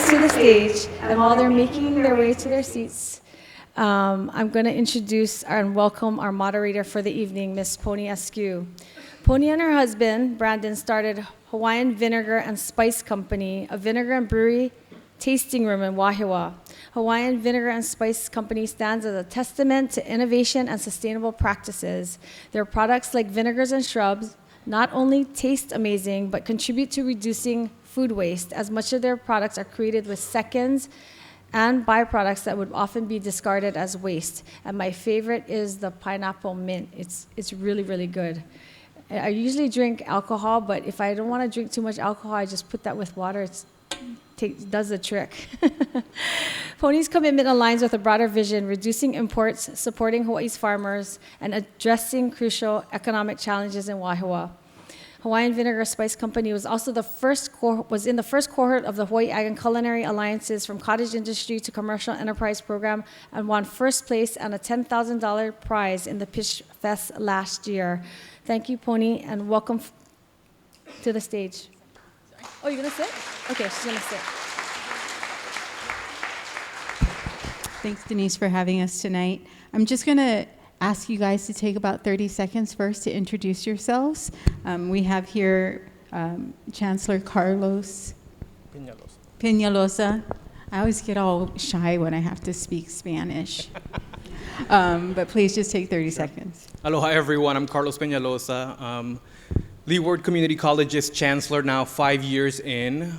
to the stage, and while they're making their way to their seats, I'm going to introduce and welcome our moderator for the evening, Miss Pony Askew. Pony and her husband, Brandon, started Hawaiian Vinegar and Spice Company, a vinegar and brewery tasting room in Wahiawa. Hawaiian Vinegar and Spice Company stands as a testament to innovation and sustainable practices. Their products, like vinegars and shrubs, not only taste amazing, but contribute to reducing food waste, as much of their products are created with seconds and byproducts that would often be discarded as waste. And my favorite is the pineapple mint. It's really, really good. I usually drink alcohol, but if I don't want to drink too much alcohol, I just put that with water. It does the trick. Pony's commitment aligns with a broader vision, reducing imports, supporting Hawaii's farmers, and addressing crucial economic challenges in Wahiawa. Hawaiian Vinegar Spice Company was also in the first cohort of the Hawaii Ag and Culinary Alliances from Cottage Industry to Commercial Enterprise Program, and won first place and a $10,000 prize in the Pitch Fest last year. Thank you, Pony, and welcome to the stage. Oh, you're gonna sit? Okay, she's gonna sit. Thanks, Denise, for having us tonight. I'm just gonna ask you guys to take about 30 seconds first to introduce yourselves. We have here Chancellor Carlos Peñalosa. I always get all shy when I have to speak Spanish. But please just take 30 seconds. Aloha, everyone. I'm Carlos Peñalosa. Leeward Community College's Chancellor now 5 years in.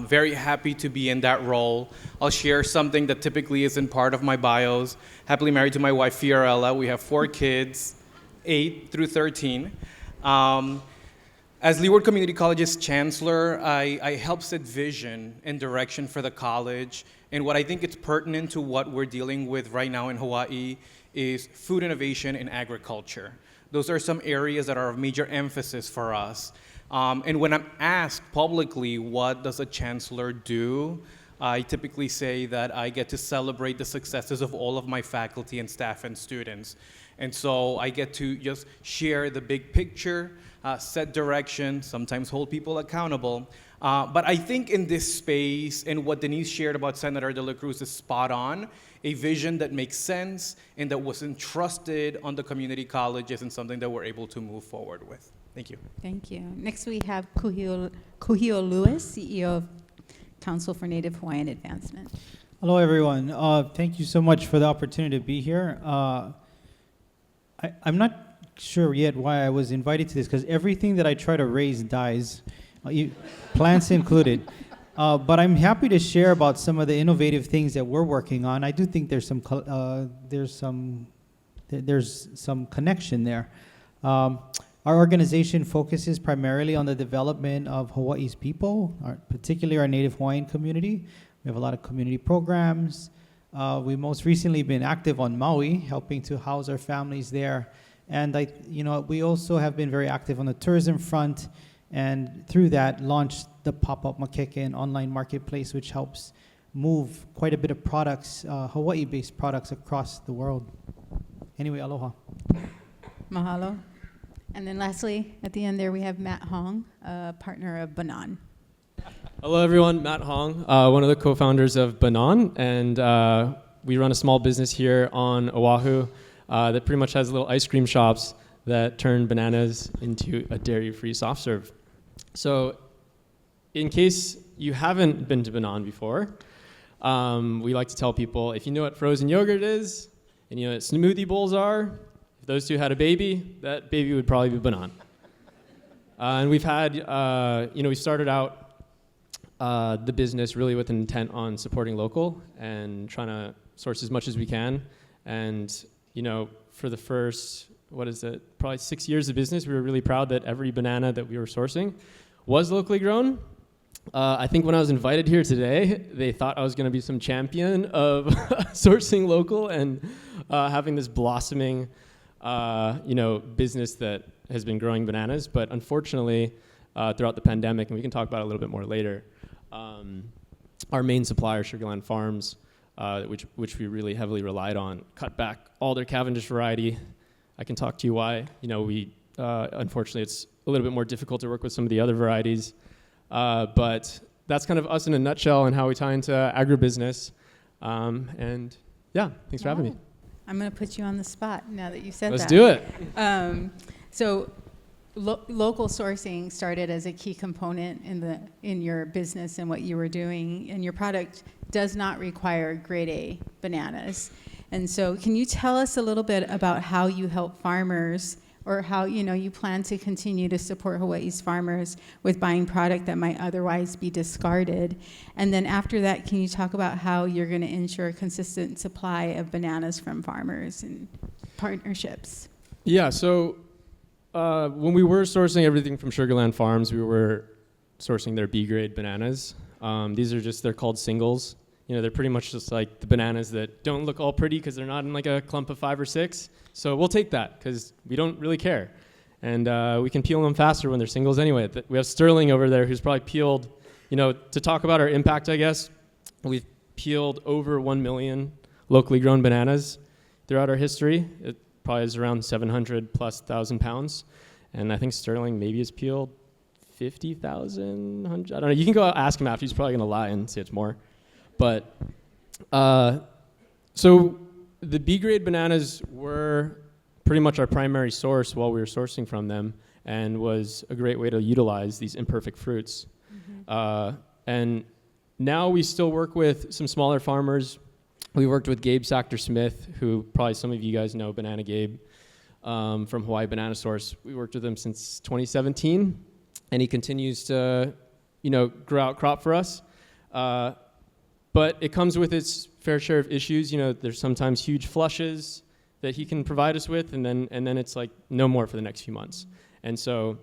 Very happy to be in that role. I'll share something that typically isn't part of my bios. Happily married to my wife, Fiorella. We have 4 kids, 8 through 13. As Leeward Community College's Chancellor, I help set vision and direction for the college. And what I think is pertinent to what we're dealing with right now in Hawaii is food innovation and agriculture. Those are some areas that are of major emphasis for us. And when I'm asked publicly, what does a chancellor do? I typically say that I get to celebrate the successes of all of my faculty and staff and students. And so I get to just share the big picture, set direction, sometimes hold people accountable. But I think in this space, and what Denise shared about Senator De La Cruz is spot on. A vision that makes sense and that was entrusted on the community colleges and something that we're able to move forward with. Thank you. Thank you. Next we have Kuhio Lewis, CEO of Council for Native Hawaiian Advancement. Hello, everyone. Thank you so much for the opportunity to be here. I'm not sure yet why I was invited to this, because everything that I try to raise dies, plants included. But I'm happy to share about some of the innovative things that we're working on. I do think there's some connection there. Our organization focuses primarily on the development of Hawaii's people, particularly our Native Hawaiian community. We have a lot of community programs. We most recently been active on Maui, helping to house our families there. And we also have been very active on the tourism front, and through that launched the Pop-Up Makeke online marketplace, which helps move quite a bit of products, Hawaii-based products, across the world. Anyway, aloha. Mahalo. And then lastly, at the end there, we have Matt Hong, a partner of Banan. Hello, everyone. Matt Hong, one of the co-founders of Banan, and we run a small business here on Oahu that pretty much has little ice cream shops that turn bananas into a dairy-free soft serve. So in case you haven't been to Banan before, we like to tell people, if you know what frozen yogurt is, and you know what smoothie bowls are, if those two had a baby, that baby would probably be Banan. And we've had, we started out the business really with an intent on supporting local and trying to source as much as we can. And, for the first, probably 6 years of business, we were really proud that every banana that we were sourcing was locally grown. I think when I was invited here today, they thought I was going to be some champion of sourcing local and having this blossoming, business that has been growing bananas. But unfortunately, throughout the pandemic, and we can talk about it a little bit more later, our main supplier, Sugarland Farms, which we really heavily relied on, cut back all their Cavendish variety. I can talk to you why. Unfortunately, it's a little bit more difficult to work with some of the other varieties. But that's kind of us in a nutshell and how we tie into agribusiness. And yeah, thanks for having me. I'm going to put you on the spot now that you said Let's that. do it. So local sourcing started as a key component in your business and what you were doing, and your product does not require grade A bananas. And so can you tell us a little bit about how you help farmers, or how you plan to continue to support Hawaii's farmers with buying product that might otherwise be discarded? And then after that, can you talk about how you're going to ensure a consistent supply of bananas from farmers and partnerships? Yeah, so when we were sourcing everything from Sugarland Farms, we were sourcing their B-grade bananas. They're called singles. They're pretty much just like the bananas that don't look all pretty because they're not in like a clump of 5 or 6. So we'll take that because we don't really care. And we can peel them faster when they're singles anyway. We have Sterling over there who's probably peeled, to talk about our impact, I guess, we've peeled over 1 million locally grown bananas throughout our history. It probably is around 700,000+ pounds. And I think Sterling maybe has peeled 50,000, I don't know. You can go ask him after. He's probably going to lie and say it's more. But so the B-grade bananas were pretty much our primary source while we were sourcing from them, and was a great way to utilize these imperfect fruits. And now we still work with some smaller farmers. We worked with Gabe Sachter-Smith, who probably some of you guys know, Banana Gabe, from Hawaii Banana Source. We worked with him since 2017, and he continues to, grow out crop for us. But it comes with its fair share of issues. There's sometimes huge flushes that he can provide us with, and then it's like no more for the next few months. And so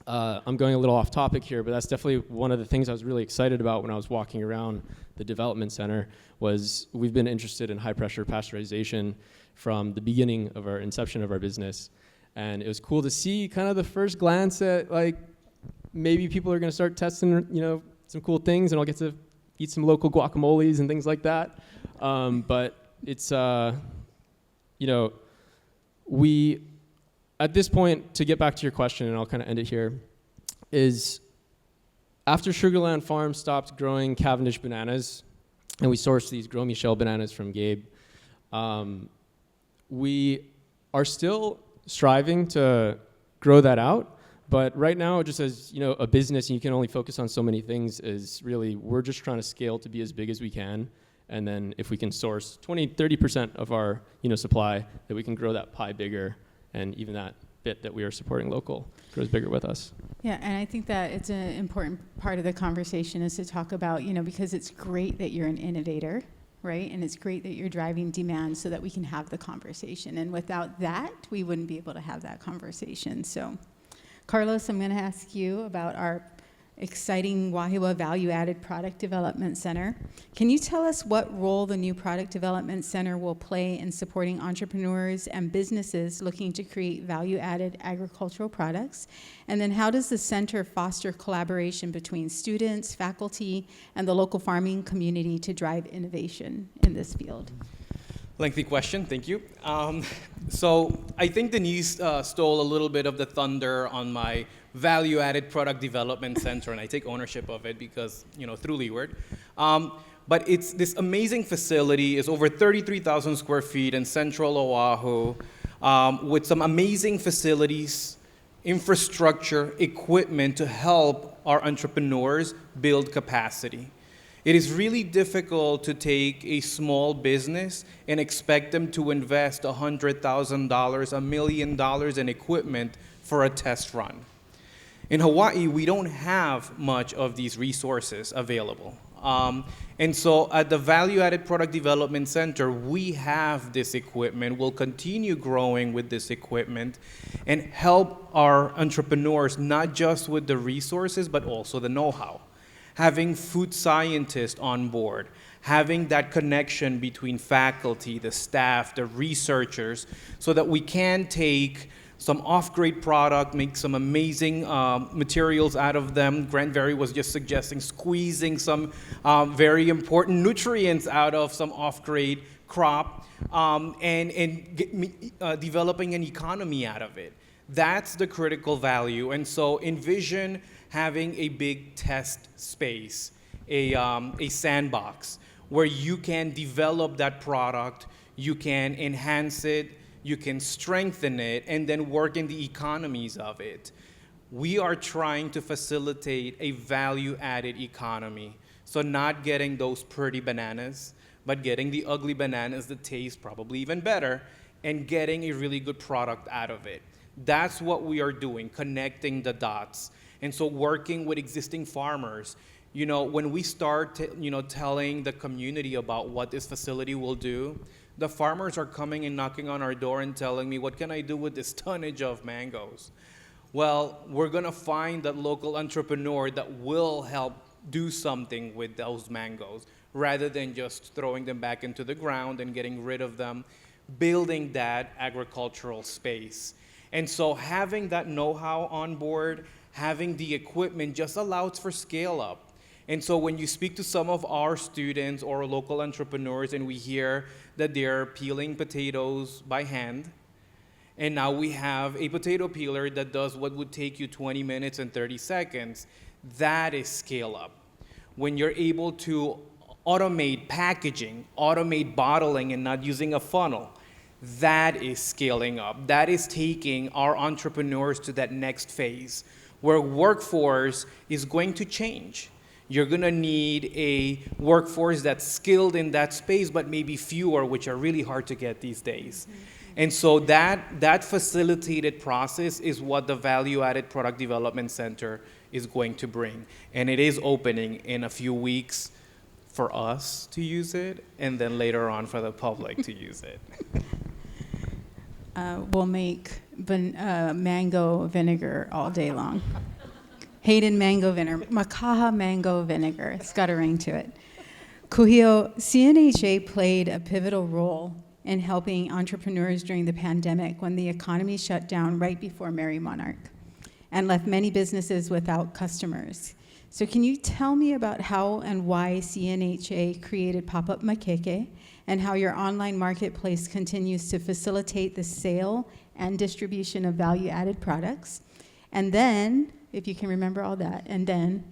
I'm going a little off topic here, but that's definitely one of the things I was really excited about when I was walking around the development center. Was we've been interested in high pressure pasteurization from the beginning of our inception of our business, and it was cool to see kind of the first glance at like maybe people are going to start testing some cool things, and I'll get to eat some local guacamoles and things like that. But it's, we, at this point, to get back to your question, and I'll kind of end it here, is after Sugarland Farms stopped growing Cavendish bananas, and we sourced these Grow Michelle bananas from Gabe, we are still striving to grow that out. But right now, just as a business, and you can only focus on so many things, is really we're just trying to scale to be as big as we can. And then if we can source 20-30% of our supply, that we can grow that pie bigger, and even that bit that we are supporting local grows bigger with us. Yeah, and I think that it's an important part of the conversation is to talk about, because it's great that you're an innovator, right? And it's great that you're driving demand so that we can have the conversation. And without that, we wouldn't be able to have that conversation. So Carlos, I'm going to ask you about our exciting Wahiawa Value-Added Product Development Center. Can you tell us what role the new Product Development Center will play in supporting entrepreneurs and businesses looking to create value-added agricultural products? And then how does the center foster collaboration between students, faculty, and the local farming community to drive innovation in this field? Lengthy question, thank you. So I think Denise stole a little bit of the thunder on my value-added product development center, and I take ownership of it because, through Leeward. But it's this amazing facility. It's over 33,000 square feet in central Oahu, with some amazing facilities, infrastructure, equipment to help our entrepreneurs build capacity. It is really difficult to take a small business and expect them to invest $100,000, $1 million in equipment for a test run. In Hawaii, we don't have much of these resources available. And so at the Value Added Product Development Center, we have this equipment. We'll continue growing with this equipment and help our entrepreneurs, not just with the resources, but also the know-how. Having food scientists on board, having that connection between faculty, the staff, the researchers, so that we can take some off-grade product, make some amazing materials out of them. Grant Very was just suggesting squeezing some very important nutrients out of some off-grade crop developing an economy out of it. That's the critical value. And so envision having a big test space, a sandbox where you can develop that product, you can enhance it, you can strengthen it, and then work in the economies of it. We are trying to facilitate a value-added economy. So not getting those pretty bananas, but getting the ugly bananas that taste probably even better, and getting a really good product out of it. That's what we are doing, connecting the dots. And so working with existing farmers, when we start, telling the community about what this facility will do, the farmers are coming and knocking on our door and telling me, what can I do with this tonnage of mangoes? Well, we're gonna find that local entrepreneur that will help do something with those mangoes rather than just throwing them back into the ground and getting rid of them, building that agricultural space. And so having that know-how on board, having the equipment just allows for scale up. And so when you speak to some of our students or local entrepreneurs and we hear that they're peeling potatoes by hand, and now we have a potato peeler that does what would take you 20 minutes and 30 seconds, that is scale up. When you're able to automate packaging, automate bottling and not using a funnel, that is scaling up. That is taking our entrepreneurs to that next phase where workforce is going to change. You're gonna need a workforce that's skilled in that space, but maybe fewer, which are really hard to get these days. And so that facilitated process is what the Value Added Product Development Center is going to bring. And it is opening in a few weeks for us to use it, and then later on for the public to use it. We'll make mango vinegar all day long. Hayden mango vinegar, Makaha mango vinegar. It's got a ring to it. Kuhio, CNHA played a pivotal role in helping entrepreneurs during the pandemic when the economy shut down right before Merry Monarch and left many businesses without customers. So can you tell me about how and why CNHA created Pop-Up Makeke and how your online marketplace continues to facilitate the sale and distribution of value-added products? And then, if you can remember all that, and then,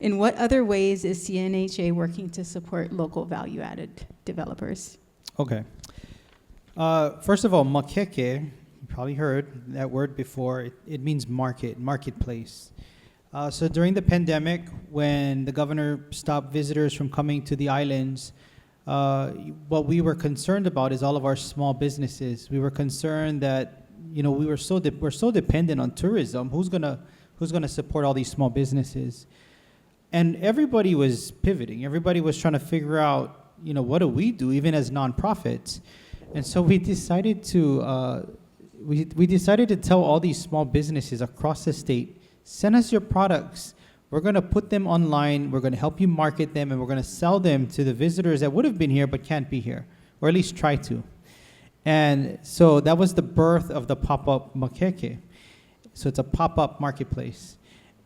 in what other ways is CNHA working to support local value-added developers? Okay. First of all, makeke, you probably heard that word before. It means marketplace. So during the pandemic, when the governor stopped visitors from coming to the islands, what we were concerned about is all of our small businesses. We were concerned that we're so dependent on tourism. Who's gonna support all these small businesses? And everybody was pivoting. Everybody was trying to figure out, what do we do, even as nonprofits? And so we decided to we decided to tell all these small businesses across the state, send us your products. We're going to put them online. We're going to help you market them, and we're going to sell them to the visitors that would have been here but can't be here, or at least try to. And so that was the birth of the Pop-Up Makeke. So it's a pop-up marketplace.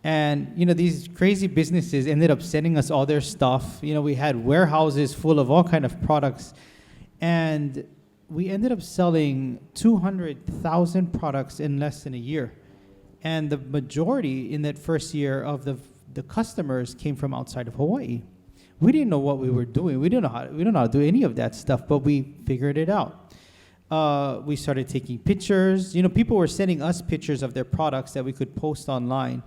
And, these crazy businesses ended up sending us all their stuff. We had warehouses full of all kind of products. And we ended up selling 200,000 products in less than a year. And the majority in that first year of the customers came from outside of Hawaii. We didn't know what we were doing. We don't know how to do any of that stuff, but we figured it out. We started taking pictures. People were sending us pictures of their products that we could post online,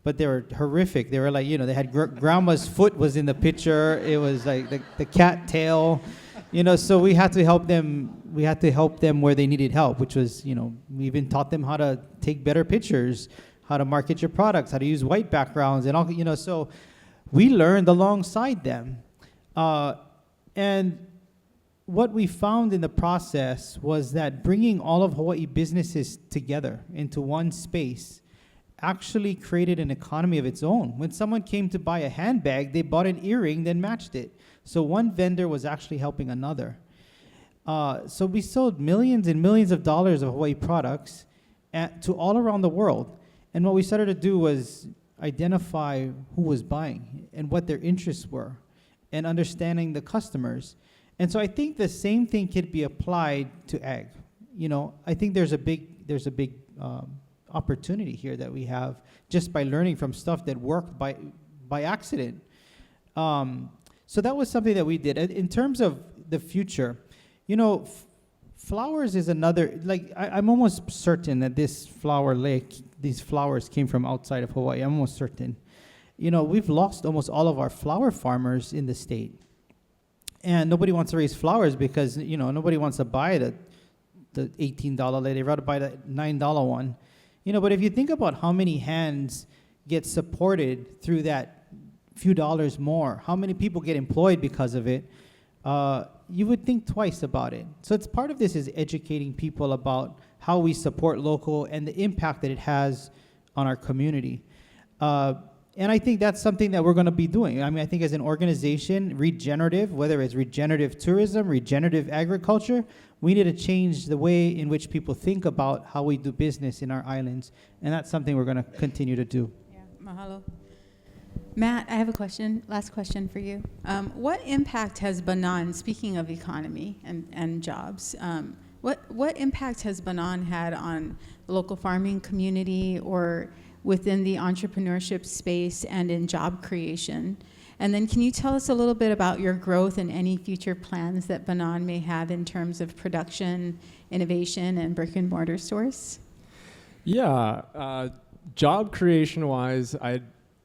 but they were horrific. They were like, they had grandma's foot was in the picture. It was like the cat tail, so we had to help them. We had to help them where they needed help, which was, we even taught them how to take better pictures, how to market your products, how to use white backgrounds and all, so we learned alongside them. And what we found in the process was that bringing all of Hawaii businesses together into one space actually created an economy of its own. When someone came to buy a handbag, they bought an earring, then matched it. So one vendor was actually helping another. So we sold millions and millions of dollars of Hawaii products to all around the world. And what we started to do was identify who was buying and what their interests were and understanding the customers. And so I think the same thing could be applied to ag. I think there's a big opportunity here that we have just by learning from stuff that worked by accident. So that was something that we did. In terms of the future, you know, flowers is another, like, I'm almost certain that this flower lake, these flowers came from outside of Hawaii. I'm almost certain. You know, we've lost almost all of our flower farmers in the state. And nobody wants to raise flowers because, you know, nobody wants to buy the $18 lady. They'd rather buy the $9 one. You know, but if you think about how many hands get supported through that few dollars more, how many people get employed because of it, you would think twice about it. So it's part of this is educating people about how we support local and the impact that it has on our community. And I think that's something that we're going to be doing. I mean, I think as an organization, regenerative, whether it's regenerative tourism, regenerative agriculture, we need to change the way in which people think about how we do business in our islands. And that's something we're going to continue to do. Yeah, mahalo. Matt, I have a question, last question for you. What impact has Banan, speaking of economy and jobs, what impact has Banan had on the local farming community or within the entrepreneurship space and in job creation? And then can you tell us a little bit about your growth and any future plans that Banan may have in terms of production, innovation, and brick and mortar stores? Yeah, job creation-wise, I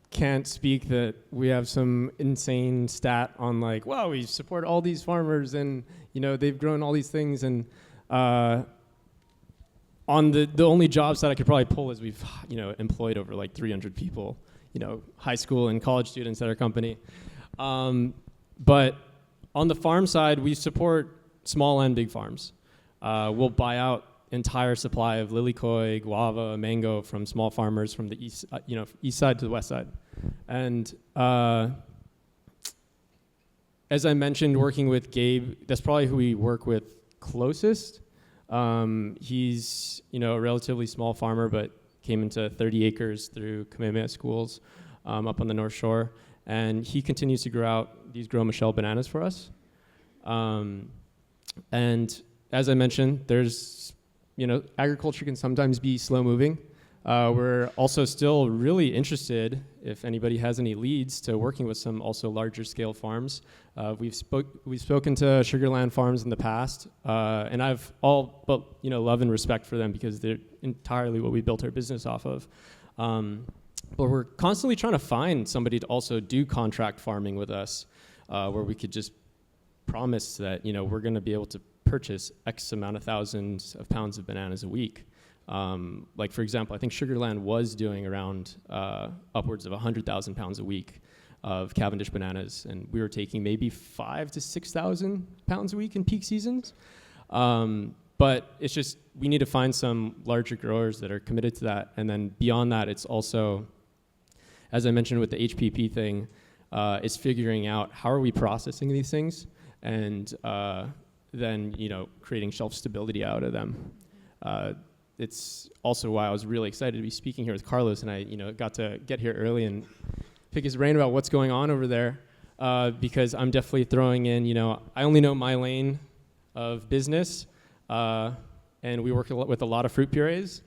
can't speak that we have some insane stat on like, wow, we support all these farmers and, you know, they've grown all these things. And on the only jobs that I could probably pull is we've, you know, employed over like 300 people, you know, high school and college students at our company. But on the farm side, we support small and big farms. We'll buy out entire supply of lilikoi, guava, mango from small farmers from the east, east side to the west side. And as I mentioned, working with Gabe, that's probably who we work with closest. He's, you know, a relatively small farmer, but came into 30 acres through Kamehameha schools up on the North Shore. And he continues to grow out these Gros Michel bananas for us. And as I mentioned, there's, you know, agriculture can sometimes be slow moving. We're also still really interested, if anybody has any leads, to working with some also larger scale farms. We've spoken to Sugarland Farms in the past, and I've all but, you know, love and respect for them because they're entirely what we built our business off of. But we're constantly trying to find somebody to also do contract farming with us, where we could just promise that, you know, we're going to be able to purchase X amount of thousands of pounds of bananas a week. Like, for example, I think Sugarland was doing around upwards of 100,000 pounds a week of Cavendish bananas, and we were taking maybe 5,000 to 6,000 pounds a week in peak seasons. But it's just, we need to find some larger growers that are committed to that. And then beyond that, it's also, as I mentioned with the HPP thing, it's figuring out how are we processing these things and then, you know, creating shelf stability out of them. It's also why I was really excited to be speaking here with Carlos, and I, you know, got to get here early and pick his brain about what's going on over there, because I'm definitely throwing in, you know, I only know my lane of business, and we work with a lot of fruit purees,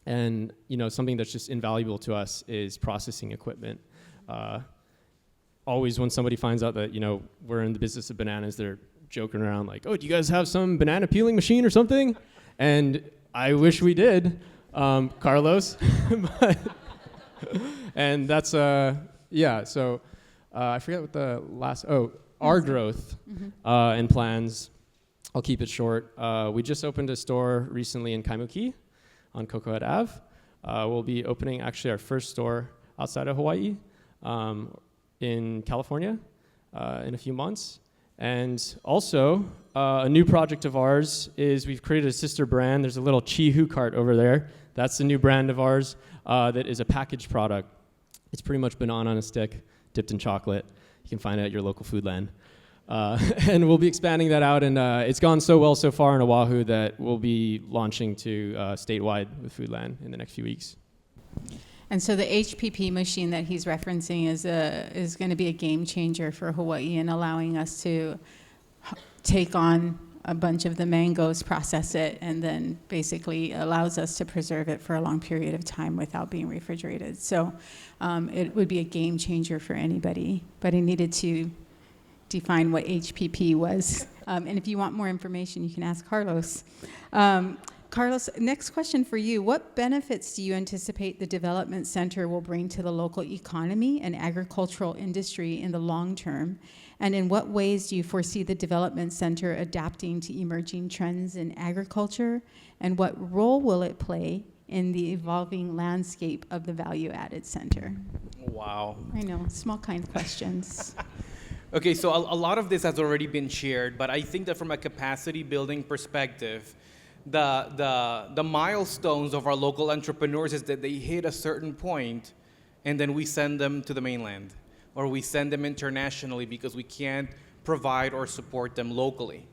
and, you know, something that's just invaluable to us is processing equipment. Always when somebody finds out that, you know, we're in the business of bananas, they're joking around like, oh, do you guys have some banana peeling machine or something? And I wish we did, Carlos. And that's, yeah, so I forget what the last, our growth and plans. I'll keep it short. We just opened a store recently in Kaimuki on Cocoa Head Ave. We'll be opening actually our first store outside of Hawaii in California in a few months. And also, a new project of ours is we've created a sister brand. There's a little Chihu cart over there. That's the new brand of ours that is a packaged product. It's pretty much banana on a stick, dipped in chocolate. You can find it at your local Foodland. And we'll be expanding that out, and it's gone so well so far in Oahu that we'll be launching to statewide with Foodland in the next few weeks. And so the HPP machine that he's referencing is going to be a game changer for Hawaii and allowing us to take on a bunch of the mangoes, process it, and then basically allows us to preserve it for a long period of time without being refrigerated. So it would be a game changer for anybody, but I needed to define what HPP was. And if you want more information, you can ask Carlos. Carlos, next question for you. What benefits do you anticipate the development center will bring to the local economy and agricultural industry in the long term? And in what ways do you foresee the development center adapting to emerging trends in agriculture? And what role will it play in the evolving landscape of the value-added center? Wow. I know, small kind questions. Okay, so a lot of this has already been shared, but I think that from a capacity building perspective, the milestones of our local entrepreneurs is that they hit a certain point and then we send them to the mainland or we send them internationally because we can't provide or support them locally.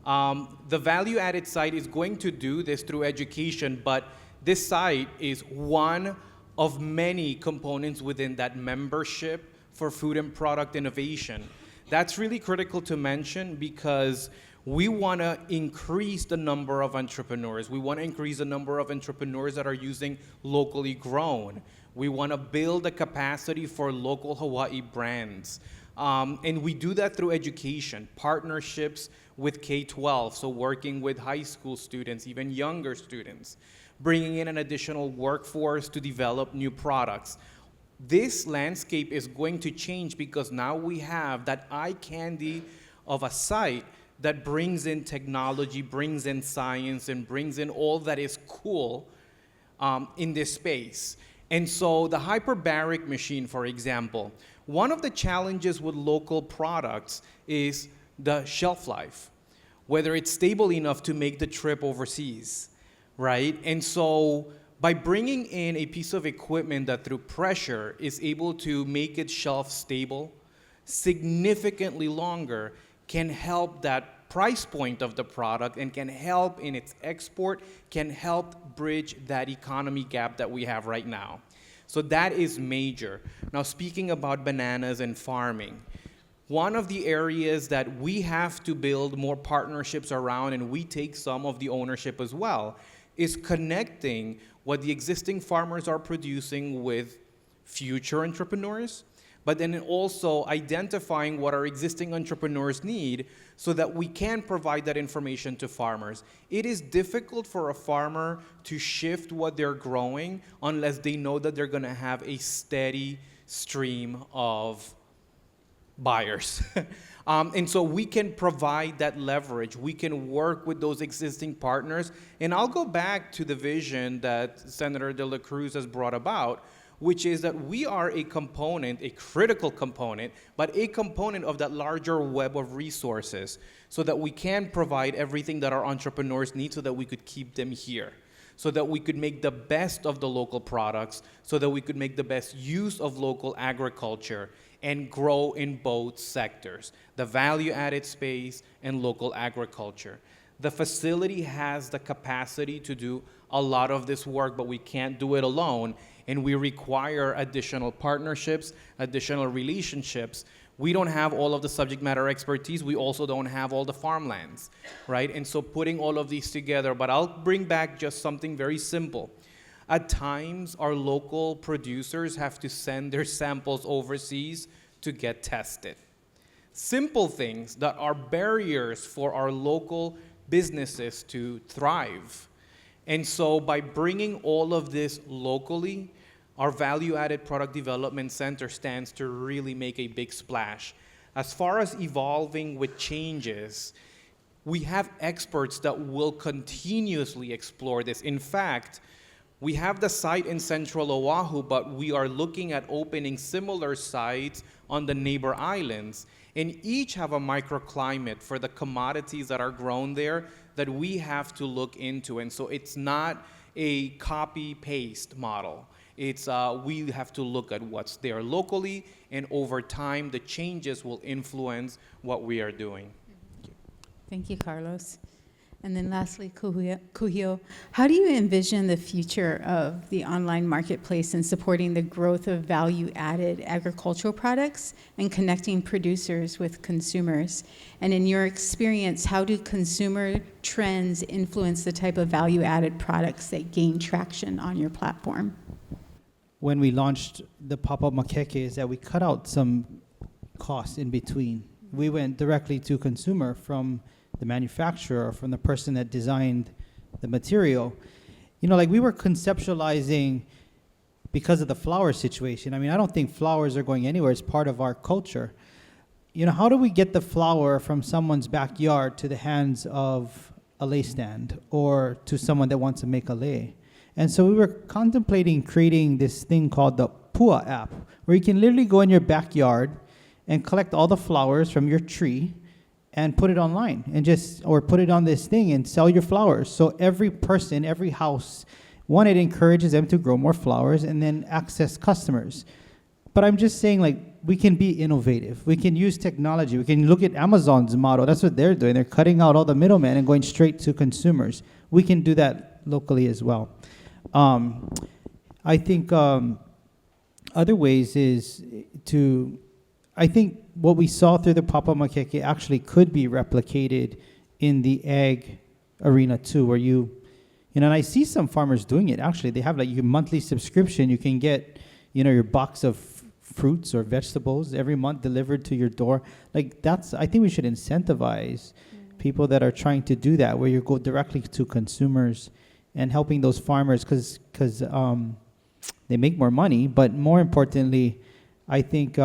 The value-added site is going to do this through education, but this site is one of many components within that membership for food and product innovation. That's really critical to mention because we want to increase the number of entrepreneurs. We want to increase the number of entrepreneurs that are using locally grown. We want to build a capacity for local Hawaii brands. And we do that through education, partnerships with K-12, so working with high school students, even younger students, bringing in an additional workforce to develop new products. This landscape is going to change because now we have that eye candy of a site that brings in technology, brings in science, and brings in all that is cool in this space. And so the hyperbaric machine, for example, one of the challenges with local products is the shelf life, whether it's stable enough to make the trip overseas, right? And so by bringing in a piece of equipment that through pressure is able to make its shelf stable significantly longer, can help that price point of the product and can help in its export, can help bridge that economy gap that we have right now. So that is major. Now, speaking about bananas and farming, one of the areas that we have to build more partnerships around, and we take some of the ownership as well, is connecting what the existing farmers are producing with future entrepreneurs, but then also identifying what our existing entrepreneurs need so that we can provide that information to farmers. It is difficult for a farmer to shift what they're growing unless they know that they're gonna have a steady stream of buyers. And so we can provide that leverage. We can work with those existing partners. And I'll go back to the vision that Senator De La Cruz has brought about, which is that we are a component, a critical component, but a component of that larger web of resources so that we can provide everything that our entrepreneurs need so that we could keep them here, so that we could make the best of the local products, so that we could make the best use of local agriculture and grow in both sectors, the value-added space and local agriculture. The facility has the capacity to do a lot of this work, but we can't do it alone, and we require additional partnerships, additional relationships. We don't have all of the subject matter expertise. We also don't have all the farmlands, right? And so putting all of these together, but I'll bring back just something very simple. At times, our local producers have to send their samples overseas to get tested. Simple things that are barriers for our local businesses to thrive. And so by bringing all of this locally, our value-added product development center stands to really make a big splash. As far as evolving with changes, we have experts that will continuously explore this. In fact, we have the site in central Oahu, but we are looking at opening similar sites on the neighbor islands, and each have a microclimate for the commodities that are grown there that we have to look into. And so it's not a copy-paste model. It's we have to look at what's there locally, and over time, the changes will influence what we are doing. Thank you, Carlos. And then lastly, Kuhio, how do you envision the future of the online marketplace in supporting the growth of value-added agricultural products and connecting producers with consumers? And in your experience, how do consumer trends influence the type of value-added products that gain traction on your platform? When we launched the pop-up makeke is that we cut out some costs in between. We went directly to consumer from the manufacturer, from the person that designed the material. You know, like we were conceptualizing because of the flower situation. I mean, I don't think flowers are going anywhere. It's part of our culture. You know, how do we get the flower from someone's backyard to the hands of a lei stand or to someone that wants to make a lei? And so we were contemplating creating this thing called the Pua app, where you can literally go in your backyard and collect all the flowers from your tree and put it online or put it on this thing and sell your flowers. So every person, every house, one, it encourages them to grow more flowers and then access customers. But I'm just saying, like, we can be innovative. We can use technology. We can look at Amazon's model. That's what they're doing. They're cutting out all the middlemen and going straight to consumers. We can do that locally as well. I think other ways is I think what we saw through the pop-up makeke actually could be replicated in the ag arena too, where and I see some farmers doing it. Actually, they have like your monthly subscription. You can get, your box of fruits or vegetables every month delivered to your door. Like I think we should incentivize people that are trying to do that, where you go directly to consumers and helping those farmers because they make more money. But more importantly, I think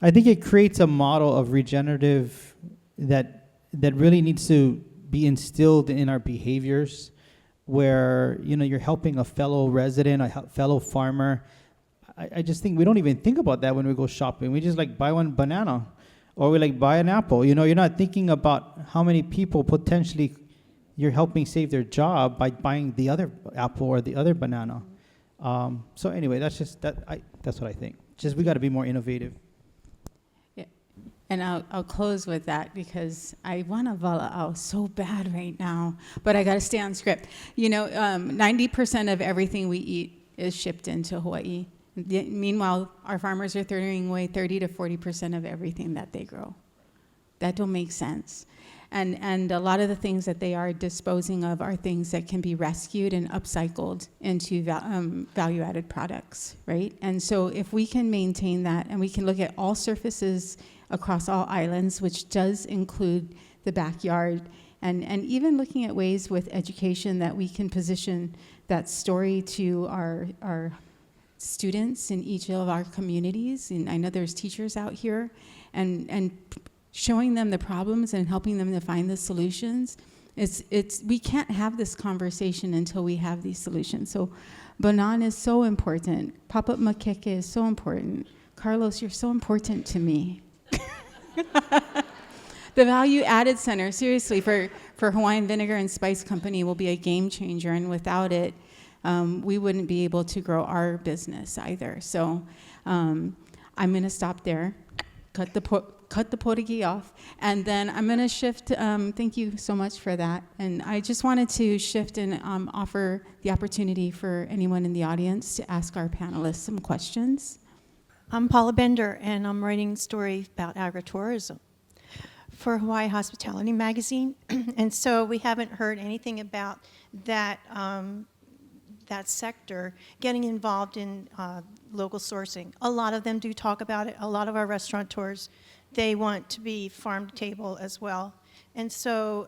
it creates a model of regenerative that really needs to be instilled in our behaviors, where you're helping a fellow resident, a fellow farmer. I just think we don't even think about that when we go shopping. We just like buy one banana, or we like buy an apple. You're not thinking about how many people potentially you're helping save their job by buying the other apple or the other banana. So anyway, that's what I think. Just we got to be more innovative. Yeah. And I'll close with that because I want to vala'au so bad right now, but I got to stay on script. 90% of everything we eat is shipped into Hawaii. Meanwhile, our farmers are throwing away 30 to 40% of everything that they grow. That don't make sense. And a lot of the things that they are disposing of are things that can be rescued and upcycled into value-added products, right? And so if we can maintain that, and we can look at all surfaces across all islands, which does include the backyard, and even looking at ways with education that we can position that story to our students in each of our communities. And I know there's teachers out here, and showing them the problems and helping them to find the solutions. We can't have this conversation until we have these solutions. So Banan is so important. Pop-up makeke is so important. Carlos, you're so important to me. The Value Added Center, seriously, for Hawaiian Vinegar and Spice Company will be a game changer, and without it, we wouldn't be able to grow our business either. So I'm going to stop there, cut the porigi off, and then I'm going to shift. Thank you so much for that. And I just wanted to shift and offer the opportunity for anyone in the audience to ask our panelists some questions. I'm Paula Bender, and I'm writing a story about agritourism for Hawaii Hospitality Magazine. And so we haven't heard anything about that that sector getting involved in local sourcing. A lot of them do talk about it. A lot of our restaurateurs, they want to be farm to table as well. And so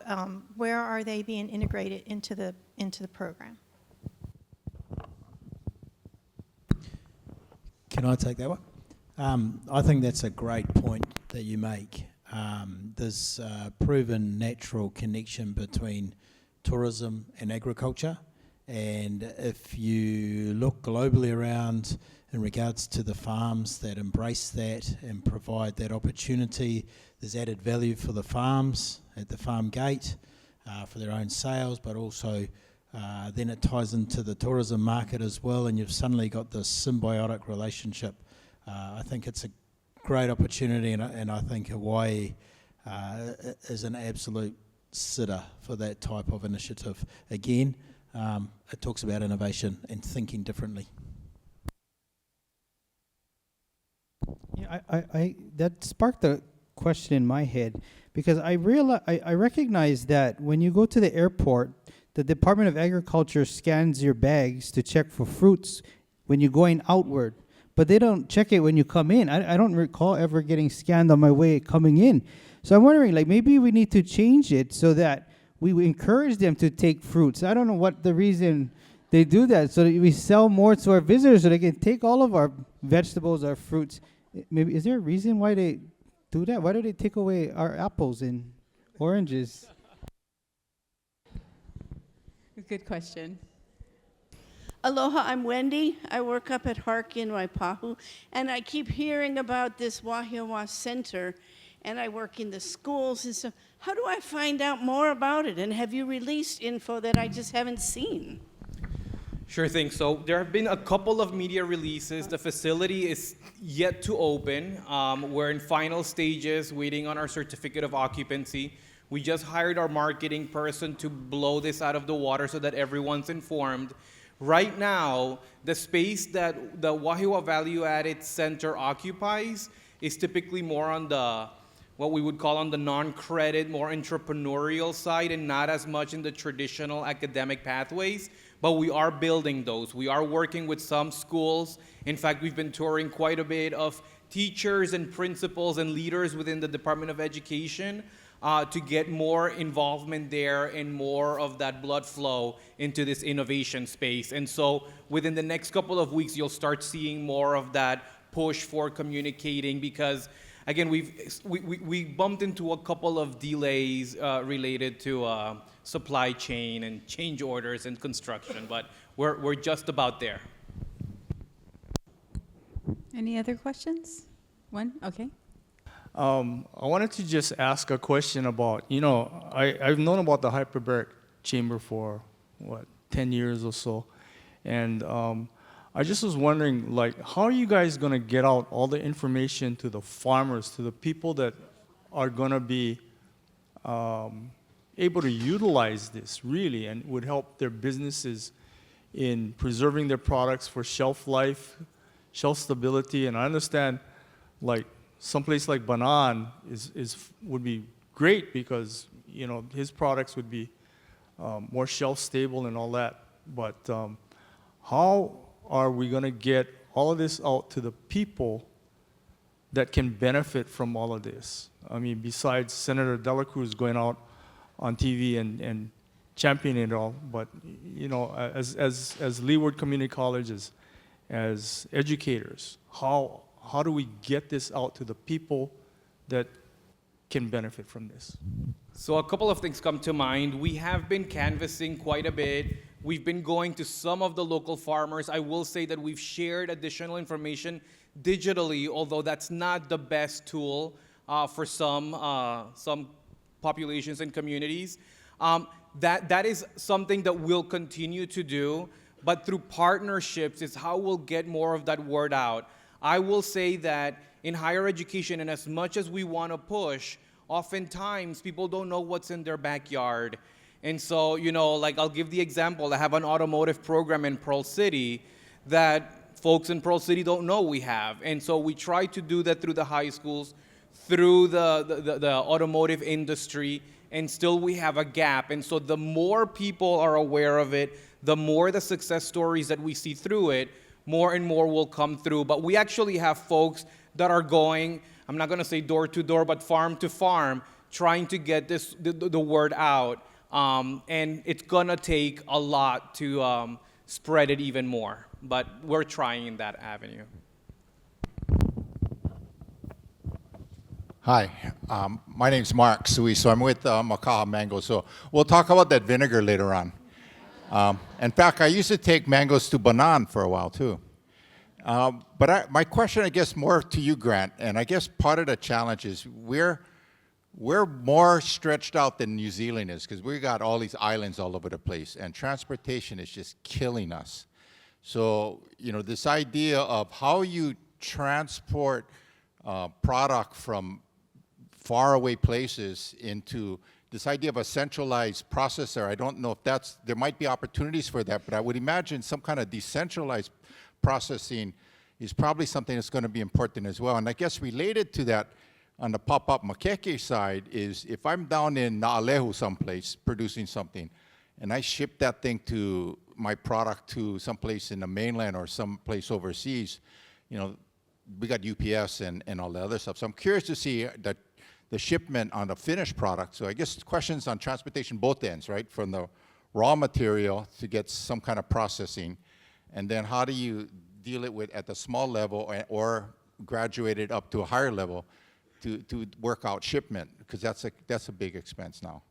where are they being integrated into the program? Can I take that one? I think that's a great point that you make. There's a proven natural connection between tourism and agriculture. And if you look globally around in regards to the farms that embrace that and provide that opportunity, there's added value for the farms at the farm gate for their own sales, but also then it ties into the tourism market as well, and you've suddenly got this symbiotic relationship. I think it's a great opportunity, and I think Hawaii is an absolute sitter for that type of initiative. Again, it talks about innovation and thinking differently. Yeah, I that sparked a question in my head because I recognize that when you go to the airport, the Department of Agriculture scans your bags to check for fruits when you're going outward, but they don't check it when you come in. I don't recall ever getting scanned on my way coming in. So I'm wondering, like, maybe we need to change it so that we encourage them to take fruits. I don't know what the reason they do that, so that we sell more to our visitors so they can take all of our vegetables, our fruits. Maybe, is there a reason why they do that? Why do they take away our apples and oranges? Good question. Aloha, I'm Wendy. I work up at Hark in Waipahu, and I keep hearing about this Wahiawa Center, and I work in the schools and so. How do I find out more about it? And have you released info that I just haven't seen? Sure thing. So there have been a couple of media releases. The facility is yet to open. We're in final stages, waiting on our certificate of occupancy. We just hired our marketing person to blow this out of the water so that everyone's informed. Right now, the space that the Wahiawa Value Added Center occupies is typically more on the what we would call on the non-credit, more entrepreneurial side, and not as much in the traditional academic pathways, but we are building those. We are working with some schools. In fact, we've been touring quite a bit of teachers and principals and leaders within the Department of Education to get more involvement there and more of that blood flow into this innovation space. And so within the next couple of weeks, you'll start seeing more of that push for communicating because again, we bumped into a couple of delays related to supply chain and change orders and construction, but we're just about there. Any other questions? One? Okay. I wanted to just ask a question about, I've known about the hyperbaric chamber for, 10 years or so. And I just was wondering, how are you guys going to get out all the information to the farmers, to the people that are going to be able to utilize this, really, and would help their businesses in preserving their products for shelf life, shelf stability? And I understand, someplace like Banan would be great because, his products would be more shelf stable and all that. But how are we going to get all of this out to the people that can benefit from all of this? I mean, besides Senator Dela Cruz going out on TV and championing it all, but as Leeward Community College, as educators, how do we get this out to the people that can benefit from this? So a couple of things come to mind. We have been canvassing quite a bit. We've been going to some of the local farmers. I will say that we've shared additional information digitally, although that's not the best tool for some populations and communities. That is something that we'll continue to do, but through partnerships is how we'll get more of that word out. I will say that in higher education, and as much as we want to push, oftentimes people don't know what's in their backyard. And so, I'll give the example. I have an automotive program in Pearl City that folks in Pearl City don't know we have. And so we try to do that through the high schools, through the automotive industry, and still we have a gap. And so the more people are aware of it, the more the success stories that we see through it, more and more will come through. But we actually have folks that are going, I'm not going to say door to door, but farm to farm, trying to get the word out. And it's going to take a lot to spread it even more. But we're trying in that avenue. Hi, my name's Mark Sui, so I'm with Makaha Mango. So we'll talk about that vinegar later on. In fact, I used to take mangoes to Banan for a while too. But my question, I guess, more to you, Grant, and I guess part of the challenge is we're more stretched out than New Zealand is because we got all these islands all over the place, and transportation is just killing us. So, this idea of how you transport product from faraway places into this idea of a centralized processor. I don't know if there might be opportunities for that, but I would imagine some kind of decentralized processing is probably something that's going to be important as well. And I guess related to that, on the pop-up makeke side, is if I'm down in Naalehu someplace producing something, and I ship that thing to my product to someplace in the mainland or someplace overseas, we got UPS and all the other stuff. So I'm curious to see that the shipment on the finished product. So I guess questions on transportation both ends, right? From the raw material to get some kind of processing, and then how do you deal it with at the small level or graduate it up to a higher level to work out shipment, because that's a big expense now.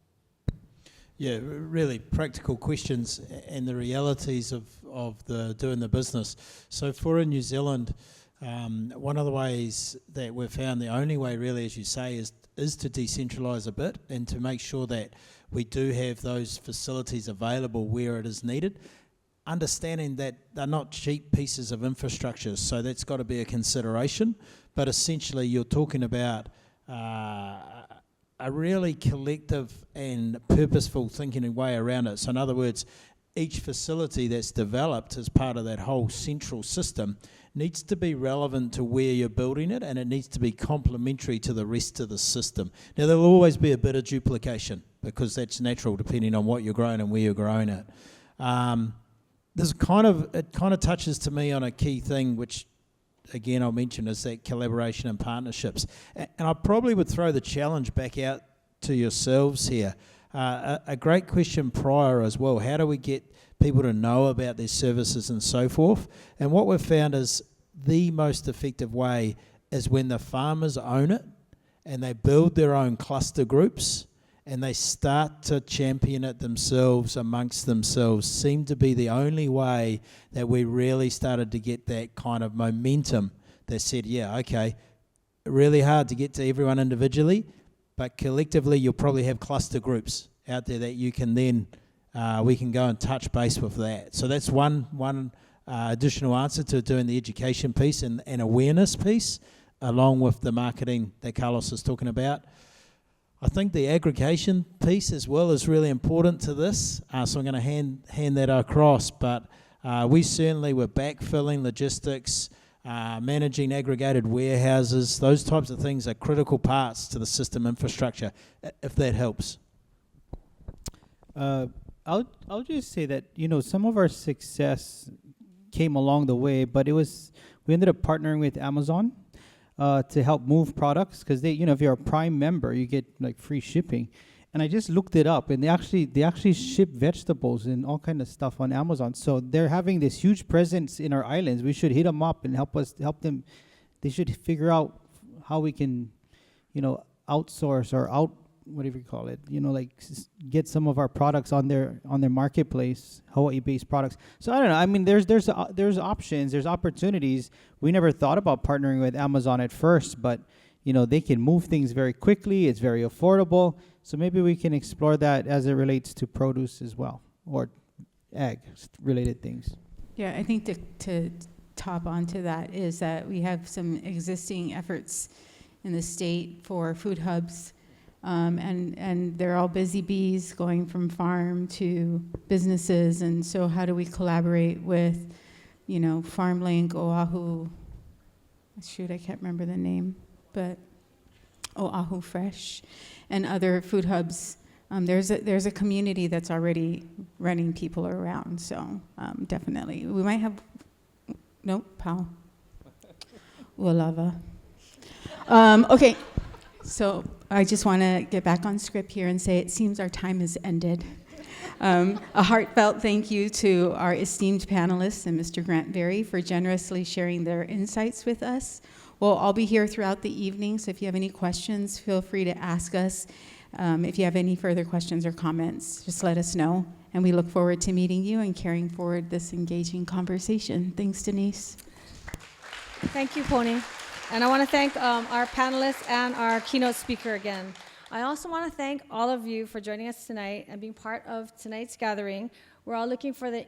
Yeah, really practical questions and the realities of doing the business. So for in New Zealand, one of the ways that we've found, the only way really, as you say, is to decentralise a bit and to make sure that we do have those facilities available where it is needed, understanding that they're not cheap pieces of infrastructure, so that's got to be a consideration. But essentially you're talking about a really collective and purposeful thinking way around it. So in other words, each facility that's developed as part of that whole central system needs to be relevant to where you're building it, and it needs to be complementary to the rest of the system. Now, there'll always be a bit of duplication because that's natural depending on what you're growing and where you're growing it. It kind of touches to me on a key thing, which again I'll mention, is that collaboration and partnerships. And I probably would throw the challenge back out to yourselves here. A great question prior as well, how do we get people to know about their services and so forth? And what we've found is the most effective way is when the farmers own it and they build their own cluster groups and they start to champion it themselves amongst themselves. Seemed to be the only way that we really started to get that kind of momentum that said, yeah, okay, really hard to get to everyone individually, but collectively you'll probably have cluster groups out there that you can then, we can go and touch base with that. So that's one additional answer to doing the education piece and awareness piece, along with the marketing that Carlos is talking about. I think the aggregation piece as well is really important to this, so I'm going to hand that across, but we certainly were backfilling logistics, managing aggregated warehouses. Those types of things are critical parts to the system infrastructure, if that helps. I'll just say that, some of our success came along the way, but we ended up partnering with Amazon to help move products, because they, if you're a Prime member, you get like free shipping. And I just looked it up, and they actually ship vegetables and all kind of stuff on Amazon. So they're having this huge presence in our islands. We should hit them up and help them. They should figure out how we can, outsource or whatever you call it, get some of our products on their marketplace, Hawaii-based products. So I don't know. I mean, there's options, there's opportunities. We never thought about partnering with Amazon at first, but they can move things very quickly. It's very affordable. So maybe we can explore that as it relates to produce as well, or ag-related things. Yeah, I think to top onto that is that we have some existing efforts in the state for food hubs. And they're all busy bees going from farm to businesses. And so how do we collaborate with, FarmLink, Oahu, I can't remember the name, but Oahu Fresh and other food hubs. There's a community that's already running people around. So definitely. We might have, Pau. Ualava. Okay. So I just want to get back on script here and say it seems our time has ended. A heartfelt thank you to our esteemed panelists and Mr. Grant Berry for generously sharing their insights with us. We'll all be here throughout the evening, so if you have any questions, feel free to ask us. If you have any further questions or comments, just let us know. And we look forward to meeting you and carrying forward this engaging conversation. Thanks, Denise. Thank you, Pony. And I want to thank our panelists and our keynote speaker again. I also want to thank all of you for joining us tonight and being part of tonight's gathering. We're all looking forward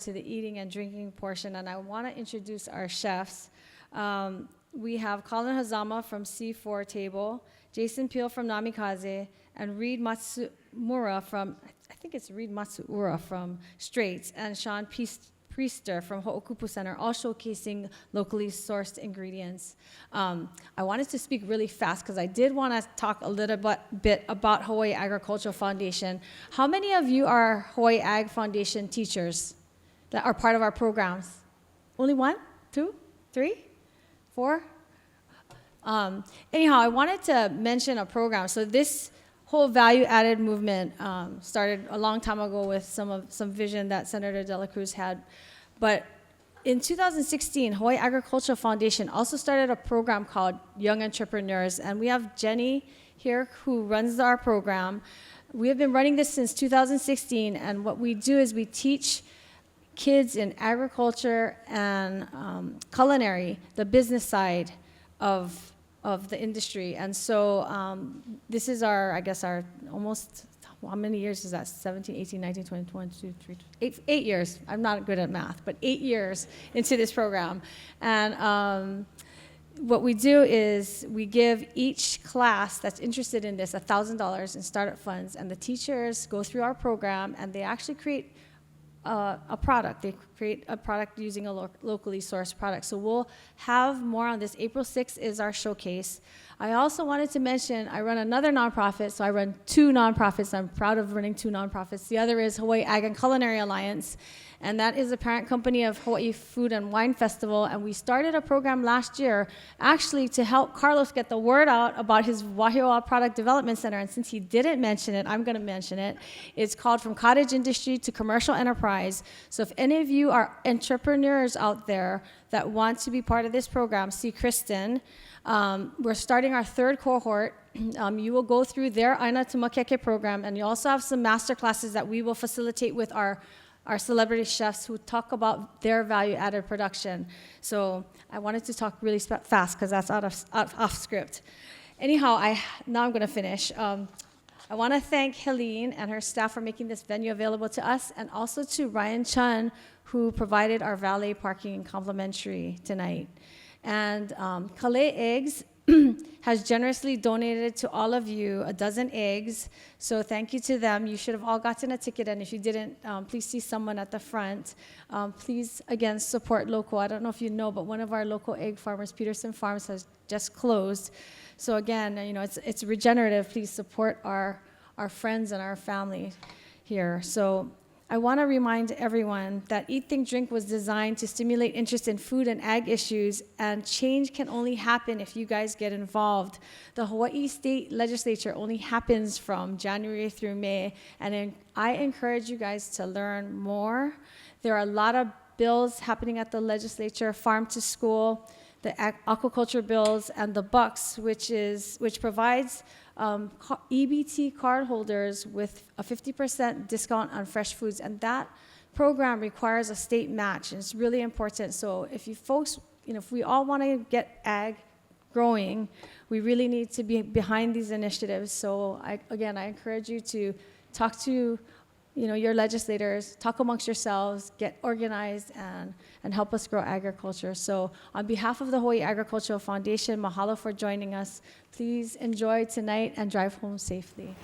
to the eating and drinking portion, and I want to introduce our chefs. we have Colin Hazama from C4 Table, Jason Peel from Namikaze, and Reed Matsumura from, I think it's Reed Matsuura from Straits, and Sean Priester from Ho'okupu Center, all showcasing locally sourced ingredients. I wanted to speak really fast because I did want to talk a little bit about Hawaii Agricultural Foundation. How many of you are Hawaii Ag Foundation teachers that are part of our programs? Only 1, 2, 3, 4? Anyhow, I wanted to mention a program. So this whole value-added movement started a long time ago with some vision that Senator De La Cruz had. But in 2016, Hawaii Agricultural Foundation also started a program called Young Entrepreneurs, and we have Jenny here who runs our program. We have been running this since 2016, and what we do is we teach kids in agriculture and culinary, the business side of the industry. And so this is our, I guess, our almost, how many years is that? 17, 18, 19, 20, 22, 23, 8 years. I'm not good at math, but 8 years into this program. And what we do is we give each class that's interested in this $1,000 in startup funds, and the teachers go through our program and they actually create a product. They create a product using a locally sourced product. So we'll have more on this. April 6th is our showcase. I also wanted to mention, I run another nonprofit, so I run 2 nonprofits. I'm proud of running 2 nonprofits. The other is Hawaii Ag and Culinary Alliance, and that is a parent company of Hawaii Food and Wine Festival, and we started a program last year actually to help Carlos get the word out about his Wahiawa Product Development Center, and since he didn't mention it, I'm going to mention it. It's called From Cottage Industry to Commercial Enterprise. So if any of you are entrepreneurs out there that want to be part of this program, see Kristen. We're starting our 3rd cohort. You will go through their Aina to Makeke program, and you also have some master classes that we will facilitate with our celebrity chefs who talk about their value-added production. So I wanted to talk really fast because that's off script. Anyhow, now I'm going to finish. I want to thank Helene and her staff for making this venue available to us, and also to Ryan Chun, who provided our valet parking complimentary tonight. And Calais Eggs has generously donated to all of you 12 eggs. So thank you to them. You should have all gotten a ticket, and if you didn't, please see someone at the front. Please, again, support local. I don't know if you know, but one of our local egg farmers, Peterson Farms, has just closed. So again, you know, it's regenerative. Please support our friends and our family here. So I want to remind everyone that Eat, Think, Drink was designed to stimulate interest in food and ag issues, and change can only happen if you guys get involved. The Hawaii State Legislature only happens from January through May, and I encourage you guys to learn more. There are a lot of bills happening at the legislature: Farm to School, the aquaculture bills, and the Bucks, which provides EBT cardholders with a 50% discount on fresh foods, and that program requires a state match, and it's really important. So if you folks, if we all want to get ag growing, we really need to be behind these initiatives. So I encourage you to talk to your legislators, talk amongst yourselves, get organized, and help us grow agriculture. So on behalf of the Hawaii Agricultural Foundation, mahalo for joining us. Please enjoy tonight and drive home safely.